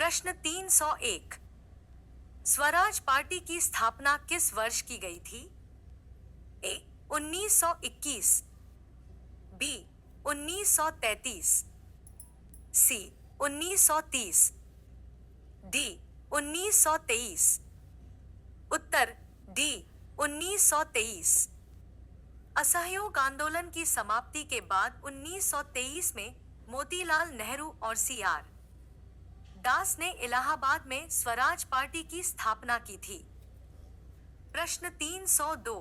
प्रश्न 301। स्वराज पार्टी की स्थापना किस वर्ष की गई थी? ए 1921, बी 1933, सी 1930, डी 1923। उत्तर डी 1923। असहयोग आंदोलन की समाप्ति के बाद 1923 में मोतीलाल नेहरू और सी.आर. दास ने इलाहाबाद में स्वराज पार्टी की स्थापना की थी। प्रश्न 302।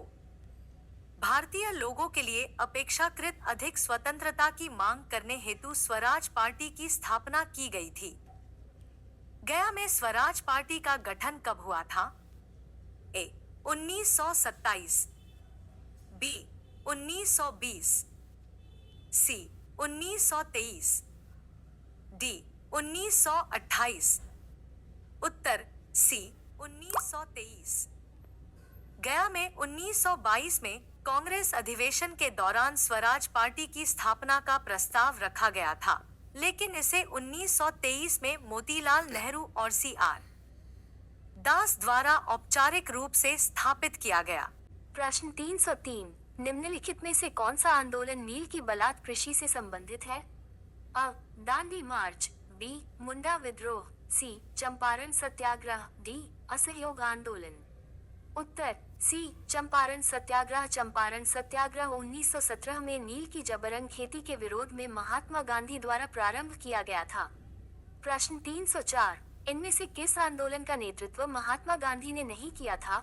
भारतीय लोगों के लिए अपेक्षाकृत अधिक स्वतंत्रता की मांग करने हेतु स्वराज पार्टी की स्थापना की गई थी। गया में स्वराज पार्टी का गठन कब हुआ था? ए 1927, बी 1920, सी 1923, डी 1928। उत्तर सी 1923। गया में 1922 में कांग्रेस अधिवेशन के दौरान स्वराज पार्टी की स्थापना का प्रस्ताव रखा गया था, लेकिन इसे 1923 में मोतीलाल नेहरू और सी.आर. दास द्वारा औपचारिक रूप से स्थापित किया गया। प्रश्न 303। निम्नलिखित में से कौन सा आंदोलन नील की बलात् कृषि से संबंधित है? अ. दांडी मार्च, बी. मुंडा विद्रोह, सी. चंपारण सत्याग्रह, डी. असहयोग आंदोलन। उत्तर सी. चंपारण सत्याग्रह। चंपारण सत्याग्रह 1917 में नील की जबरन खेती के विरोध में महात्मा गांधी द्वारा प्रारंभ किया गया था। प्रश्न 304। इनमें से किस आंदोलन का नेतृत्व महात्मा गांधी ने नहीं किया था?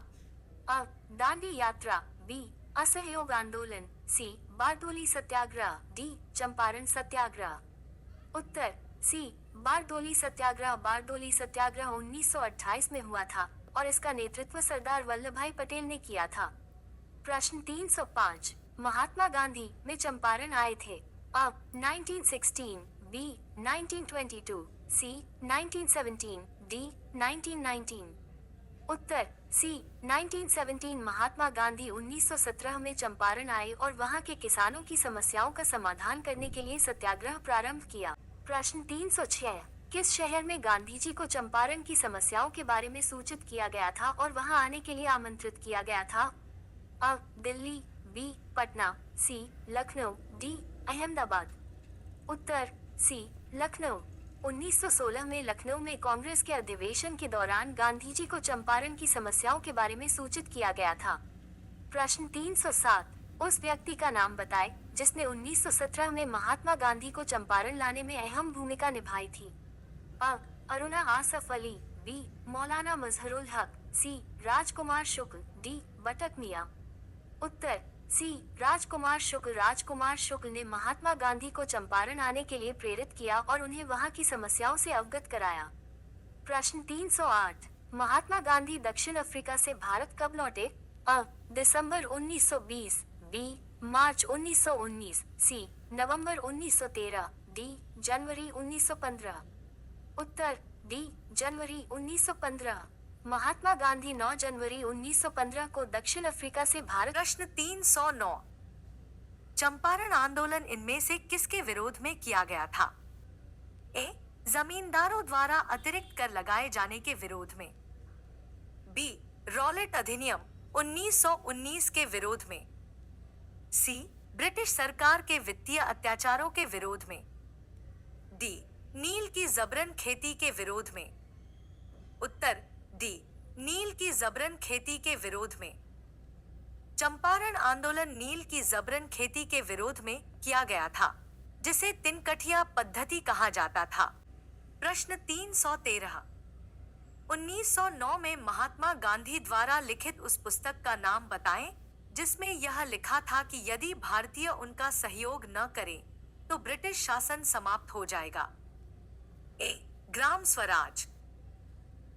अ. दांडी यात्रा, बी. असहयोग आंदोलन, सी. बारदोली सत्याग्रह, डी. चंपारण सत्याग्रह। उत्तर सी. बारदोली सत्याग्रह। बारदोली सत्याग्रह 1928 में हुआ था और इसका नेतृत्व सरदार वल्लभ भाई पटेल ने किया था। प्रश्न 305। महात्मा गांधी में चंपारण आए थे? अ. 1916, बी. 1922, सी. 1917, डी. 1919। उत्तर सी. 1917। महात्मा गांधी 1917 में चंपारण आए और वहां के किसानों की समस्याओं का समाधान करने के लिए सत्याग्रह प्रारंभ किया। प्रश्न 306। किस शहर में गांधी जी को चंपारण की समस्याओं के बारे में सूचित किया गया था और वहां आने के लिए आमंत्रित किया गया था? अ. दिल्ली, बी. पटना, सी. लखनऊ, डी. अहमदाबाद। उत्तर सी. लखनऊ। 1916 में लखनऊ में कांग्रेस के अधिवेशन के दौरान गांधी जी को चंपारण की समस्याओं के बारे में सूचित किया गया था। प्रश्न 307। उस व्यक्ति का नाम बताएं जिसने 1917 में महात्मा गांधी को चंपारण लाने में अहम भूमिका निभाई थी। अ. अरुणा आसफ अली, बी. मौलाना मजहरुल हक, सी. राजकुमार शुक्ल, डी. बटक मियां। उत्तर सी. राजकुमार शुक्ल। राजकुमार शुक्ल ने महात्मा गांधी को चंपारण आने के लिए प्रेरित किया और उन्हें वहां की समस्याओं से अवगत कराया। प्रश्न 308। महात्मा गांधी दक्षिण अफ्रीका से भारत कब लौटे? अ. दिसंबर 1920, बी. मार्च 1919, सी. नवंबर 1913, डी. जनवरी 1915। उत्तर डी. जनवरी 1915। महात्मा गांधी 9 जनवरी 1915 को दक्षिण अफ्रीका से भारत। प्रश्न 309। चंपारण आंदोलन इनमें से किसके विरोध में किया गया था? ए. जमींदारों द्वारा अतिरिक्त कर लगाए जाने के विरोध में, बी. रॉलेट अधिनियम 1919 के विरोध में, सी. ब्रिटिश सरकार के वित्तीय अत्याचारों के विरोध में, डी. नील की जबरन खेती के विरोध में। उत्तर डी. नील की जबरन खेती के विरोध में। चंपारण आंदोलन नील की जबरन खेती के विरोध में किया गया था, जिसे तिनकठिया पद्धति कहा जाता था। प्रश्न 313। 1909 में महात्मा गांधी द्वारा लिखित उस पुस्तक का नाम बताएं जिसमें यह लिखा था कि यदि भारतीय उनका सहयोग न करें तो ब्रिटिश शासन समाप्त हो जाएगा। A. Gram Swaraj,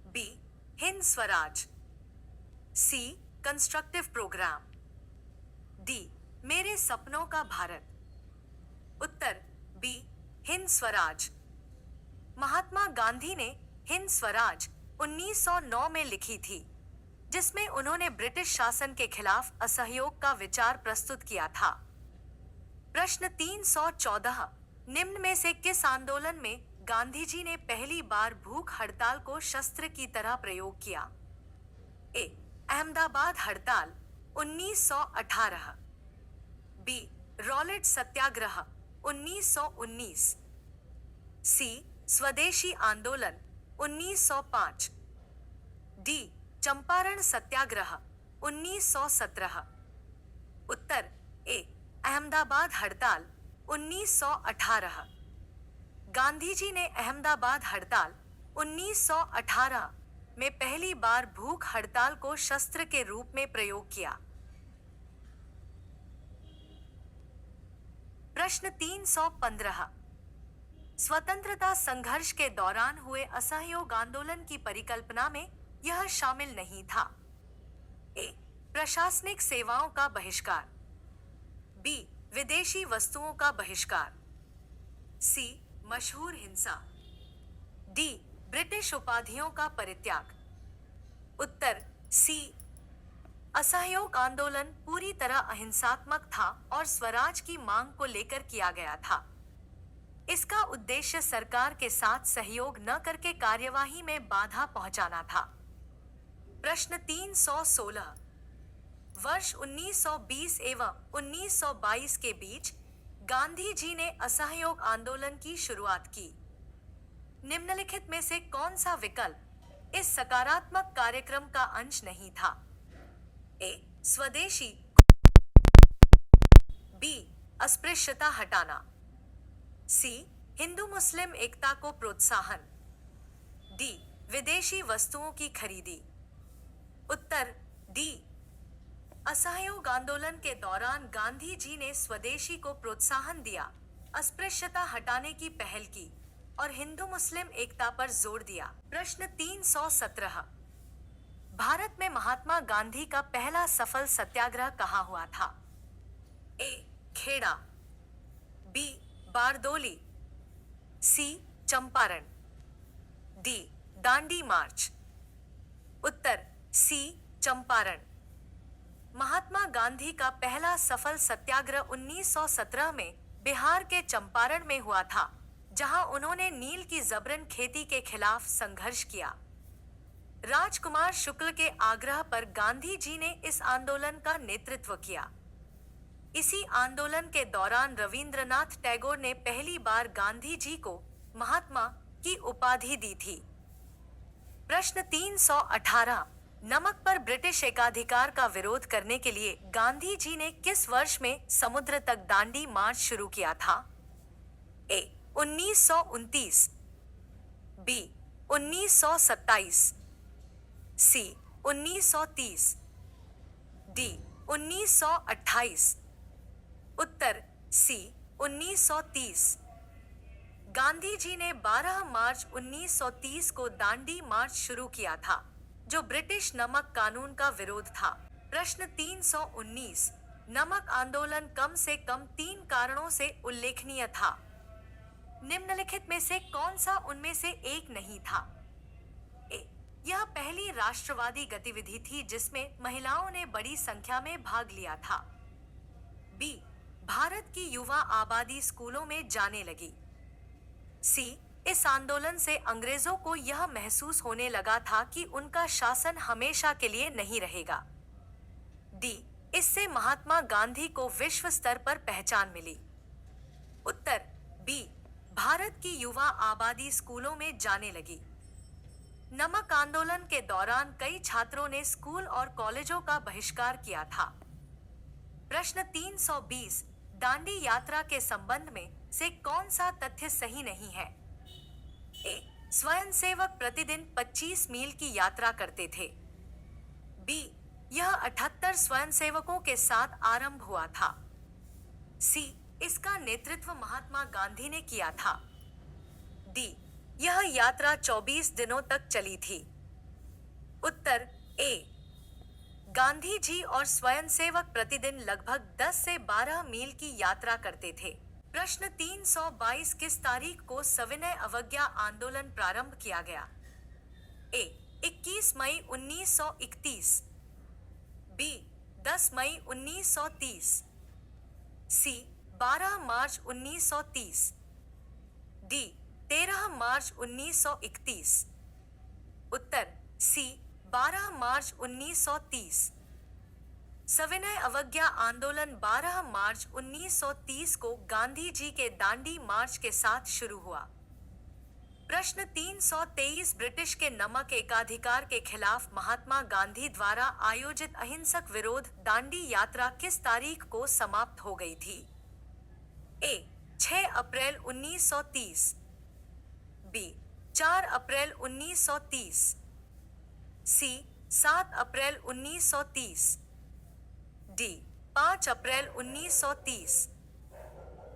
B. Hind Swaraj, C. Constructive programme, D. मेरे सपनों का भारत। उत्तर बी. हिंद स्वराज। महात्मा गांधी ने हिंद स्वराज 1909 में लिखी थी, जिसमें उन्होंने ब्रिटिश शासन के खिलाफ असहयोग का विचार प्रस्तुत किया था। प्रश्न 314। निम्न में से किस आंदोलन में गांधी जी ने पहली बार भूख हड़ताल को शस्त्र की तरह प्रयोग किया? ए. अहमदाबाद हड़ताल 1918, बी. रॉलेट सत्याग्रह 1919, सी. स्वदेशी आंदोलन 1905, डी. चंपारण सत्याग्रह 1917। उत्तर ए. अहमदाबाद हड़ताल 1918। गांधी जी ने अहमदाबाद हड़ताल 1918 में पहली बार भूख हड़ताल को शस्त्र के रूप में प्रयोग किया। प्रश्न 315। स्वतंत्रता संघर्ष के दौरान हुए असहयोग आंदोलन की परिकल्पना में यह शामिल नहीं था। ए. प्रशासनिक सेवाओं का बहिष्कार, बी. विदेशी वस्तुओं का बहिष्कार, सी. मशहूर हिंसा, डी. ब्रिटिश उपाधियों का परित्याग। उत्तर सी. असहयोग आंदोलन पूरी तरह अहिंसात्मक था और स्वराज की मांग को लेकर किया गया था। इसका उद्देश्य सरकार के साथ सहयोग न करके कार्यवाही में बाधा पहुंचाना था। प्रश्न 316। वर्ष 1920 एवं 1922 के बीच गांधी जी ने असहयोग आंदोलन की शुरुआत की। निम्नलिखित में से कौन सा विकल्प इस सकारात्मक कार्यक्रम का अंश नहीं था? ए. स्वदेशी, बी. अस्पृश्यता हटाना, सी. हिंदू मुस्लिम एकता को प्रोत्साहन, डी. विदेशी वस्तुओं की खरीदी। उत्तर डी. असहयोग आंदोलन के दौरान गांधी जी ने स्वदेशी को प्रोत्साहन दिया, अस्पृश्यता हटाने की पहल की और हिंदू मुस्लिम एकता पर जोर दिया। प्रश्न 317। भारत में महात्मा गांधी का पहला सफल सत्याग्रह कहाँ हुआ था? ए. खेड़ा, बी. बारदोली, सी. चंपारण, डी. दांडी मार्च। उत्तर सी. चंपारण। महात्मा गांधी का पहला सफल सत्याग्रह 1917 में बिहार के चंपारण में हुआ था, जहां उन्होंने नील की जबरन खेती के खिलाफ संघर्ष किया। राजकुमार शुक्ल के आग्रह पर गांधी जी ने इस आंदोलन का नेतृत्व किया। इसी आंदोलन के दौरान रविंद्रनाथ टैगोर ने पहली बार गांधी जी को महात्मा की उपाधि दी थी। प्रश्न 318। नमक पर ब्रिटिश एकाधिकार का विरोध करने के लिए गांधी जी ने किस वर्ष में समुद्र तक दांडी मार्च शुरू किया था? ए. 1929, बी. 1927, सी. 1930, डी. 1928। उत्तर सी. 1930। गांधी जी ने 12 मार्च 1930 को दांडी मार्च शुरू किया था, जो ब्रिटिश नमक कानून का विरोध था। प्रश्न 319। नमक आंदोलन कम से कम 3 कारणों से उल्लेखनीय था। निम्नलिखित में से कौन सा उनमें से एक नहीं था? ए. यह पहली राष्ट्रवादी गतिविधि थी जिसमें महिलाओं ने बड़ी संख्या में भाग लिया था। बी. भारत की युवा आबादी स्कूलों में जाने लगी। सी. इस आंदोलन से अंग्रेजों को यह महसूस होने लगा था कि उनका शासन हमेशा के लिए नहीं रहेगा। डी. इससे महात्मा गांधी को विश्व स्तर पर पहचान मिली। उत्तर बी. भारत की युवा आबादी स्कूलों में जाने लगी। नमक आंदोलन के दौरान कई छात्रों ने स्कूल और कॉलेजों का बहिष्कार किया था। प्रश्न 320। दांडी यात्रा के संबंध में से कौन सा तथ्य सही नहीं है? ए. स्वयंसेवक प्रतिदिन 25 मील की यात्रा करते थे। बी. यह 78 स्वयंसेवकों के साथ आरंभ हुआ था। सी. इसका नेतृत्व महात्मा गांधी ने किया था। डी. यह यात्रा 24 दिनों तक चली थी। उत्तर ए. गांधी जी और स्वयंसेवक प्रतिदिन लगभग 10 से 12 मील की यात्रा करते थे। प्रश्न 322। किस तारीख को सविनय अवज्ञा आंदोलन प्रारंभ किया गया? ए. 21 मई 1931, बी. 10 मई 1930, सी. 12 मार्च 1930, डी. 13 मार्च 1931। उत्तर सी 12 मार्च 1930। सविनय अवज्ञा आंदोलन 12 मार्च 1930 को गांधी जी के दांडी मार्च के साथ शुरू हुआ। प्रश्न 323 ब्रिटिश के नमक एकाधिकार के खिलाफ महात्मा गांधी द्वारा आयोजित अहिंसक विरोध दांडी यात्रा किस तारीख को समाप्त हो गई थी? ए 6 अप्रैल 1930, बी 4 अप्रैल 1930, सी 7 अप्रैल 1930, डी 5 अप्रैल 1930।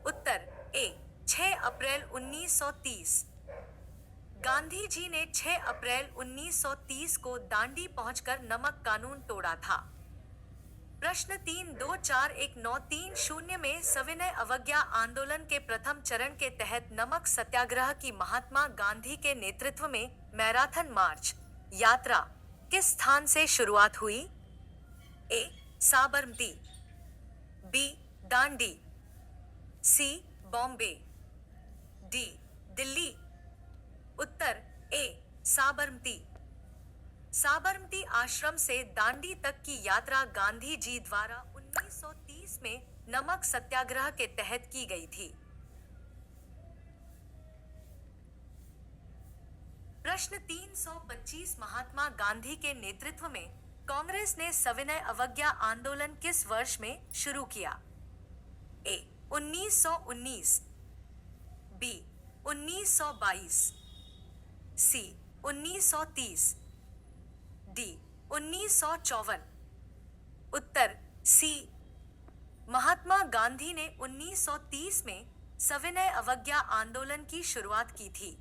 उत्तर ए 6 अप्रैल 1930। गांधी जी ने 6 अप्रैल 1930 को दांडी पहुंचकर नमक कानून तोड़ा था। प्रश्न 3241930 में सविनय अवज्ञा आंदोलन के प्रथम चरण के तहत नमक सत्याग्रह की महात्मा गांधी के नेतृत्व में मैराथन मार्च यात्रा किस स्थान से शुरुआत हुई? ए साबरमती, बी दांडी, सी बॉम्बे, डी दिल्ली। उत्तर ए साबरमती। साबरमती आश्रम से दांडी तक की यात्रा गांधी जी द्वारा 1930 में नमक सत्याग्रह के तहत की गई थी। प्रश्न 325 महात्मा गांधी के नेतृत्व में कांग्रेस ने सविनय अवज्ञा आंदोलन किस वर्ष में शुरू किया? ए 1919, बी 1922, सी 1930, डी 1954। उत्तर सी महात्मा गांधी ने 1930 में सविनय अवज्ञा आंदोलन की शुरुआत की थी।